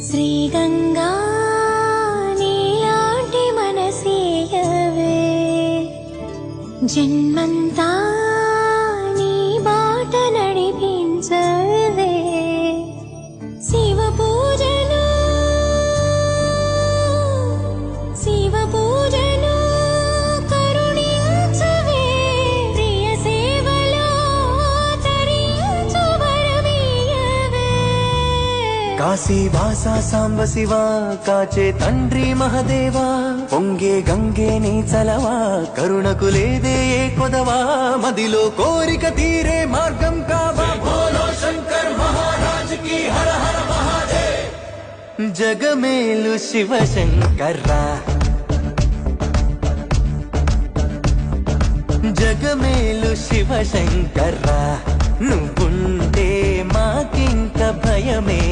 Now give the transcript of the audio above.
శ్రీగంగా నీలాంటి మనసీయవే జన్మంతా నీ బాట నడిపించవే శివ పూజలు కరుణించవే ప్రియ సేవలో తరించు వరమీయవే కాశీ వాసా సాంబ శివ కాచే తండ్రి మహదేవా పొంగే గంగే నీ చలవా కరుణకు లేదే ఏ కొదవా మదిలో కోరిక తీరే మార్గం కావా బోలో శంకర్ మహారాజ్ కి హర హర మహాదేవ్ జగమేలు శివ శంకర్రా జగమేలు శివ శంకర్రా నువ్వుంటే మాకింక భయమే